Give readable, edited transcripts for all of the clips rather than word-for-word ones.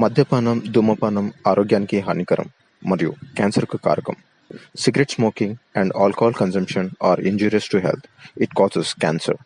మద్యపానం, ధూమపానం ఆరోగ్యానికి హానికరం మరియు క్యాన్సర్‌కు కారకం. Cigarette smoking and alcohol consumption are injurious to health. It causes cancer.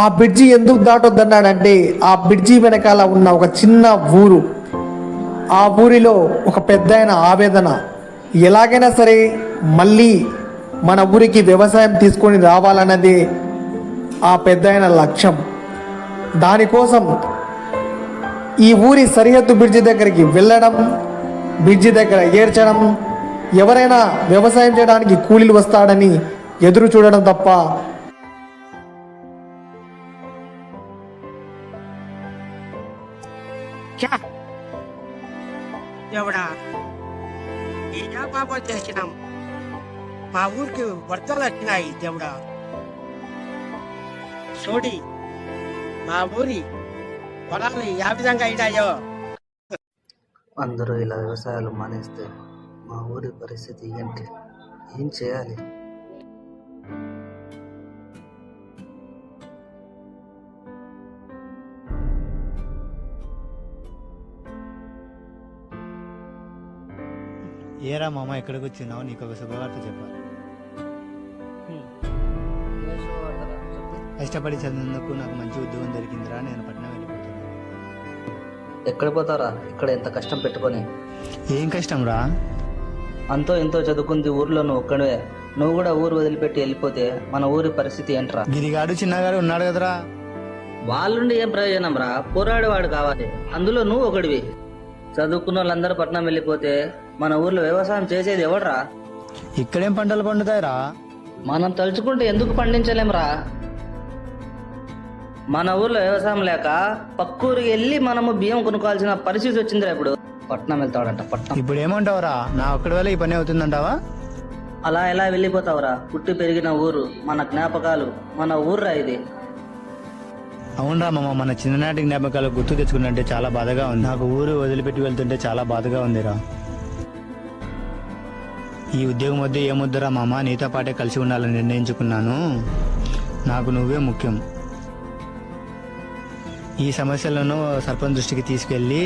ఆ బ్రిడ్జి ఎందుకు దాటొద్దన్నాడంటే ఆ బ్రిడ్జి వెనకాల ఉన్న ఒక చిన్న ఊరు, ఆ ఊరిలో ఒక పెద్దాయన ఆవేదన, ఎలాగైనా సరే మళ్ళీ మన ఊరికి వ్యవసాయం తీసుకొని రావాలన్నదే ఆ పెద్దాయన లక్ష్యం. దానికోసం ఈ ఊరి సరిహద్దు బ్రిడ్జి దగ్గరికి వెళ్ళడం, బ్రిడ్జి దగ్గర ఏడ్చడం, ఎవరైనా వ్యవసాయం చేయడానికి కూలీలు వస్తాడని ఎదురు చూడడం తప్ప దేవుడా, ఏడా పాపం చేసినాం, మా ఊరికి వరదలు వచ్చినాయి. దేవుడా చూడి, మా ఊరి పొలాలు ఏ విధంగా అయినాయో. అందరూ ఇలా వ్యవసాయాలు మానేస్తే మా ఊరి పరిస్థితి ఏంటి? ఏం చేయాలి? ఏరా మామ, ఎక్కడికి వచ్చినావు? నీకు ఒక శుభవార్త చెప్పాలి. కష్టపడి చదివినందుకు నాకు మంచి ఉద్యోగం దొరికిందిరా. నేను పట్నం వెళ్ళిపోతున్నాను. ఎక్కడ పోతారా? ఇక్కడ ఎంత కష్టం పెట్టుకొని. ఏం కష్టం రా? అంతో ఎంతో చదువుకుంది ఊర్లో నువ్వు ఒక్కడే. నువ్వు కూడా ఊరు వదిలిపెట్టి వెళ్ళిపోతే మన ఊరి పరిస్థితి ఏంట్రా? గిరిగాడు చిన్నగాడు ఉన్నాడు కదరా. వాళ్ళుండి ఏం ప్రయోజనం రా? పోరాడేవాడు కావాలి, అందులో నువ్వు ఒకడివి. చదువుకున్న వాళ్ళందరూ పట్నం వెళ్ళిపోతే మన ఊర్లో వ్యవసాయం చేసేది ఎవడరా? ఇక్కడేం పంటలు పండుతాయిరా? మనం తలుచుకుంటే ఎందుకు పండించలేంరా? మన ఊర్లో వ్యవసాయం లేక పక్కూరికి వెళ్ళి మనము బియ్యం కొనుక్కోవాల్సిన పరిస్థితి వచ్చిందిరా. ఇప్పుడు పట్నం వెళ్తాడంట. పట్నం ఇప్పుడు ఏమంటావురా? నా ఒక్కడి వల్ల ఈ పని అవుతుందంటావా? అలా ఎలా వెళ్ళిపోతావురా? పుట్టి పెరిగిన ఊరు, మన జ్ఞాపకాలు, మన ఊర్రా ఇది. అవునరా మామ, మన చిన్ననాటి జ్ఞాపకాలు గుర్తు తెచ్చుకున్నట్టే చాలా బాధగా ఉంది. నాకు ఊరు వదిలిపెట్టి వెళ్తుంటే చాలా బాధగా ఉందిరా. ఈ ఉద్యోగం వద్ద ఏమొద్దురా మామ, నీతో పాటే కలిసి ఉండాలని నిర్ణయించుకున్నాను. నాకు నువ్వే ముఖ్యం. ఈ సమస్యలను సర్పంచ్ దృష్టికి తీసుకెళ్ళి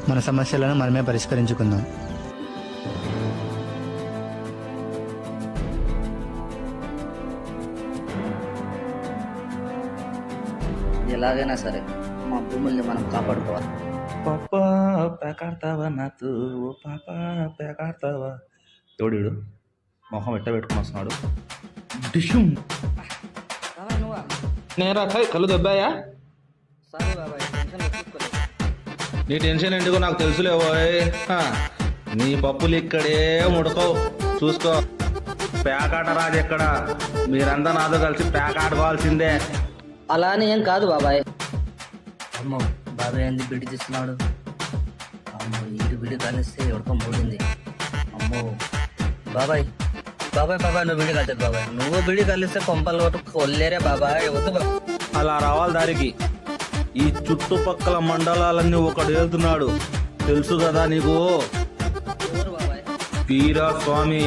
మన సమస్యలను మనమే పరిష్కరించుకుందాం. ఎలాగైనా సరే మా భూముల్ని మనం కాపాడుకోవాలి. పాపా పేకాడతావా నాతో? ఓ పాపా పేకాడతావా? ఎవడు మొహం ఎట్ట పెట్టుకుని వస్తున్నాడు? డిషుమ్ నేరా కళ్ళు దెబ్బాయా? నీ టెన్షన్ ఎందుకో నాకు తెలుసులేవో. నీ పప్పులు ఇక్కడే ముడకవు, చూసుకో. పేకాట రాజు ఎక్కడ? మీరంతా నాతో కలిసి పేకాడుకోవాల్సిందే. అలా అని ఏం కాదు బాబాయ్. అమ్మో, బాబాయ్ ఎందుకు బిడి తీస్తున్నాడు? అమ్మో, ఈడు బిడి కాలిస్తే ఎవరికో మూడింది. అమ్మో బాబాయ్, బాబాయ్ బాబాయ్ నువ్వు బిడి కాల్చదు బాబాయ్. నువ్వు బిడి కలిస్తే కొంపలు కొల్లేరే బాబాయ్. వద్దు. అలా రావాలి దారికి. ఈ చుట్టుపక్కల మండలాలన్నీ ఒకడు వెళ్తున్నాడు, తెలుసు కదా నీకు? వీరా స్వామి.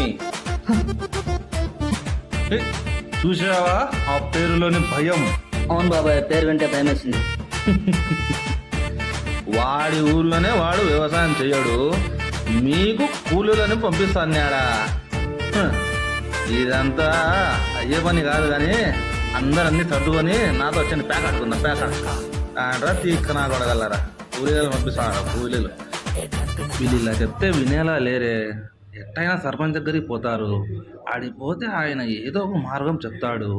చూసావా ఆ పేరులోని భయం? అవును బాబాయ్, పేరు వింటే భయం వేసింది. వాడి ఊర్లోనే వాడు వ్యవసాయం చెయ్యడు, మీకు కూలీలను పంపిస్తాడా? ఇదంతా అయ్యే పని కాదు. కానీ అందరన్నీ సర్దుకొని నాతో వచ్చి పేకాడుకుందా. పేకాడరా తీక్క నా కొడగలరా? కూలీలు పంపిస్తాడు. కూలీలు వీళ్ళు ఇలా చెప్తే వినేలా లేరే. ఎట్టయినా సర్పంచ్ దగ్గరికి పోతారు. ఆడిపోతే ఆయన ఏదో ఒక మార్గం చెప్తాడు.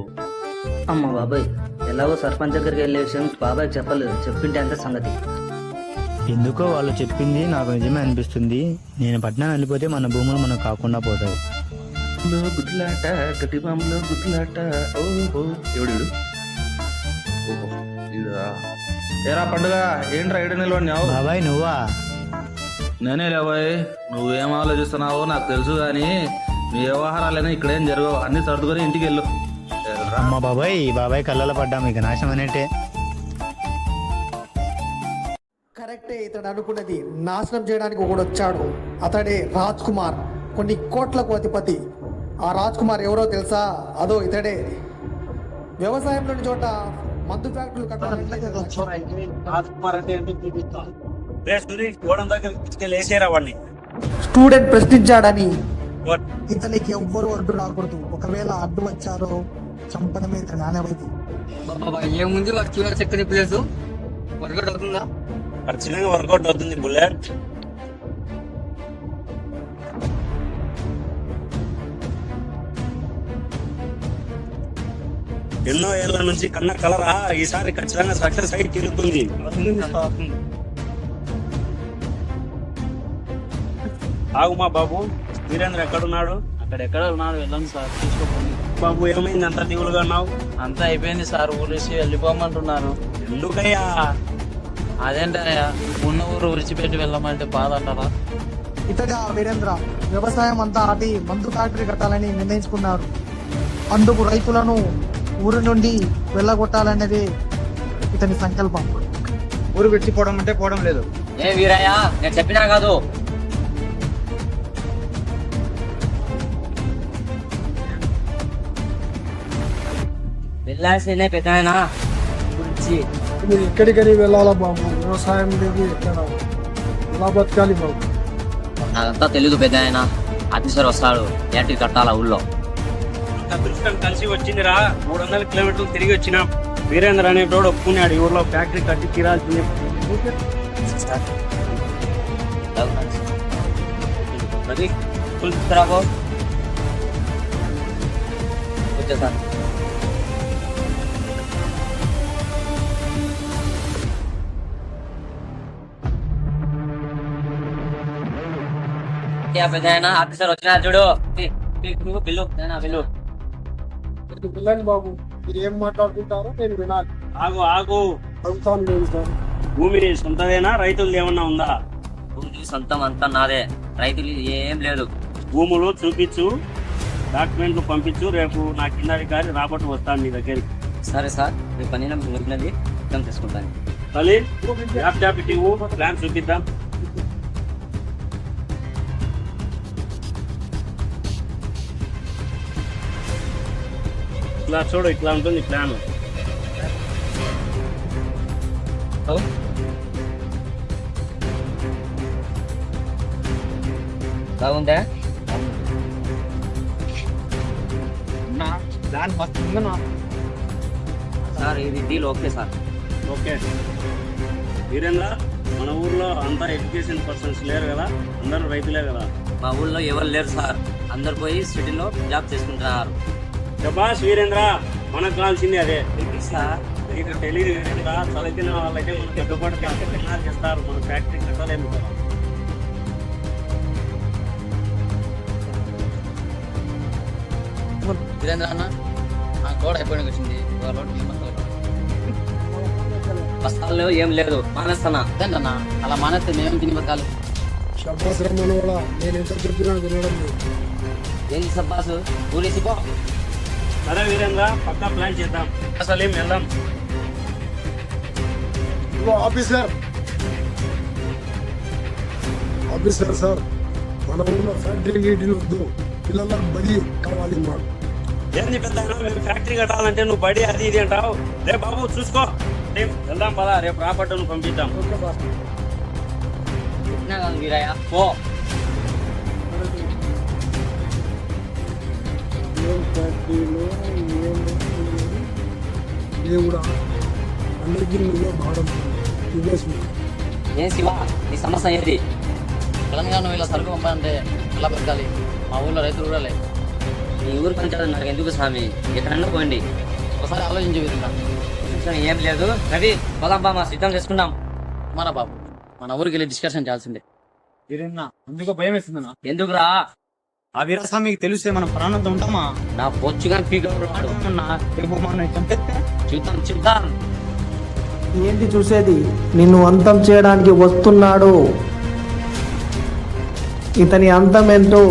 అమ్మ బాబాయ్, ఎలాగో సర్పంచ్ దగ్గరికి వెళ్ళే విషయం బాబాయ్ చెప్పలేదు. చెప్పింటే అంత సంగతి. ఎందుకో వాళ్ళు చెప్పింది నాకు నిజమే అనిపిస్తుంది. నేను పట్నం వెళ్ళిపోతే మన భూములు మనకు కాకుండా పోతాయి. గుద్దులాట, గట్టి బాంబులో గుద్దులాట. ఓహో, ఎవడు? ఓహో, ఏరా పండుగ, ఏంట్రా ఏడు నిలవన్నావు? బాబాయ్ నువ్వా? నేనే లేవాయ్. నువ్వేం ఆలోచిస్తున్నావో నాకు తెలుసు, కానీ నీ వ్యవహారాలైనా ఇక్కడేం జరగవు, అన్ని సర్దుకొని ఇంటికి వెళ్ళు. అమ్మ బాబాయ్, ఈ బాబాయ్ కళ్ళలో పడ్డాం, ఇక నాశనం అనేటే. కరెక్టే, ఇతడు అనుకున్నది నాశనం చేయడానికి ఒకడు వచ్చాడు. అతడే రాజ్ కుమార్, కొన్ని కోట్లకు అధిపతి. ఆ రాజ్ కుమార్ ఎవరో తెలుసా? అదో ఇతడే. వ్యవసాయంలోని చోట మందు ఫ్యాక్టరీలు కట్టాలంటే స్టూడెంట్ ప్రశ్నించాడని ఇతనికి ఎవ్వరు అడ్డు రాకూడదు. ఒకవేళ అడ్డు వచ్చారో చంపడమే ఇతని నాణ్యమైంది. బాబా ఏముంది వాడు చూడ చక్కని ప్లేస్ వర్కౌట్ అవుతుందా? ఖచ్చితంగా వర్కౌట్ అవుతుంది బుల్లెట్. ఎన్నో ఏళ్ల నుంచి కన్న కలరా, ఈసారి ఖచ్చితంగా సక్సెస్ సైడ్ తిరుగుతుంది. ఆగుమా బాబు, వీరేంద్ర ఎక్కడున్నాడు? అక్కడెక్కడ ఉన్నాడు, వెళ్ళండి సార్ తీసుకోండి. బాబు ఏమైంది అంత దిగులుగా ఉన్నావు? అంతా అయిపోయింది సార్, ఊరేసి వెళ్ళిపోమంటున్నారు. ఎందుకయ్యా? అదేంటయ్యా, ఉన్న ఊరు విడిచిపెట్టి వెళ్ళమంటే బాధ అంటారా? ఇతగా వీరేంద్ర వ్యవసాయం అంతా ఆటి మందు ఫ్యాక్టరీ కట్టాలని నిర్ణయించుకున్నారు. అందుకు రైతులను ఊరి నుండి వెళ్ళగొట్టాలనేది ఇతని సంకల్పం. ఊరు విడిచిపోవడం అంటే పోవడం లేదు. ఏ వీరయ్య, నేను చెప్పినా కాదు. వెళ్ళాల్సిందే పెద్దాయనా గురించి. మీరు ఎక్కడికని వెళ్ళాలా బాబు? వ్యవసాయం లేదు, ఎక్కడ ఎలా బతకాలి బాబు? నాకంతా తెలీదు పెద్దాయన. ఆఫీసర్ వస్తాడు, ఏంటి కట్టాలా ఊళ్ళో. అదృష్టం కలిసి వచ్చిందిరా. 300 కిలోమీటర్లు తిరిగి వచ్చినాం. వీరేంద్ర అనే రోడ్ ఒప్పుకున్నాడు ఈ ఊర్లో ఫ్యాక్టరీ కట్టి తీరాల్సింది. అది రాబో వచ్చేసా. పెద్దాయన ఆఫీసర్ వచ్చినా చూడు. Bill bill. పిల్లని బాబు, మీరు ఏం మాట్లాడుకుంటారో నేను వినాలి. ఆగు ఆగు, ప్రభుత్వం లేదు సార్. భూమి సొంతదేనా, రైతులు ఏమన్నా ఉందా? భూమి సొంతం అంతా నాదే, రైతులు ఏం లేదు. భూములు చూపించు, డాక్యుమెంట్లు పంపించు. రేపు నా కింద అధికారి రాబట్టు వస్తాను నీ దగ్గరికి. సరే సార్, మీ పని ముగినది సిద్ధం చేసుకుంటాను. తల్లి ల్యాప్టాప్ ఇవ్వు, ప్లాన్ చూపిద్దాం. ఇట్లా చూడు, ఇట్లా ఉంటుంది ప్లాన్. బాగుందా? సార్ ఇది deal okay sir. Okay Virendra, మన ఊర్లో అంతా ఎడ్యుకేషన్ పర్సన్స్ లేరు కదా, అందరూ రైతులే కదా? మా ఊళ్ళో ఎవరు లేరు సార్, అందరు పోయి సిటీలో జాబ్ చేసుకుంటున్నారు. శభాష్ వీరేంద్ర, మనకు కావాల్సింది అదే సార్. నీకు తెలియదు వీరేంద్ర, చదివిన వాళ్ళైతే మనకు పెద్దపాటు చేస్తారు. మన ఫ్యాక్టరీ కట్టాలేము కదా. వీరేంద్ర అన్న, నా కోడ్ అయిపోయినకి వచ్చింది. బస్తాల్లో ఏం లేదు, మానేస్తానా? అదేంటన్నా అలా మానేస్తే మేము తిని బతకాలి. నేను ఎంత చెప్పినా వినడం లేదు. ఏంటి సబ్బాసు, ఊరేసిపో. సరే వీరేంద్ర, పక్కా ప్లాన్ చేద్దాం. అసలు ఏం వెళ్దాం. ఆఫీసర్ సార్, మన ఊళ్ళో ఫ్యాక్టరీ గీటీలు వద్దు, పిల్లలకు బడి కావాలి. మాకు ఏంది పెద్ద, మేము ఫ్యాక్టరీ కట్టాలంటే నువ్వు బడి అది ఇది అంటావు. రేపు బాబు చూసుకో, రేపు వెళ్దాం పదా. రేపు రాబట్టును పంపిద్దాం. చెప్పినా కాదు వీరయ్య, పో. ఫ్యాక్టరీలో దేవుడా, అందరికీ నువ్వే భారం. ఏం శివ, నీ సమస్య ఏది? తెలంగాణ ఇలా సరుకు పంపాలంటే ఎలా బతకాలి? మా ఊళ్ళో రైతులు కూడా లేదు. మీ ఊరు పంచాలి నాకు ఎందుకు స్వామి, ఎక్కడన్నా పోండి. ఒకసారి ఆలోచించే విధంగా ఏం లేదు. రవి పోదాంబా, మా సిద్ధం చేసుకున్నాం. మన బాబు, మన ఊరికి వెళ్ళి డిస్కషన్ చేయాల్సిందే. అందుకో భయం వేస్తుందన్నా. ఎందుకురా? ఆ వీరస్వామి మీకు తెలిస్తే మనం ప్రాణంతో ఉంటామా? నా పొచ్చుగా పీకడు. చూద్దాం చూద్దాం. ఏంటి చూసేది? నిన్ను అంతం చేయడానికి వస్తున్నాడు. ఇతని అంతం ఏంటో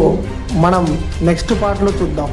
మనం నెక్స్ట్ పార్ట్లో చూద్దాం.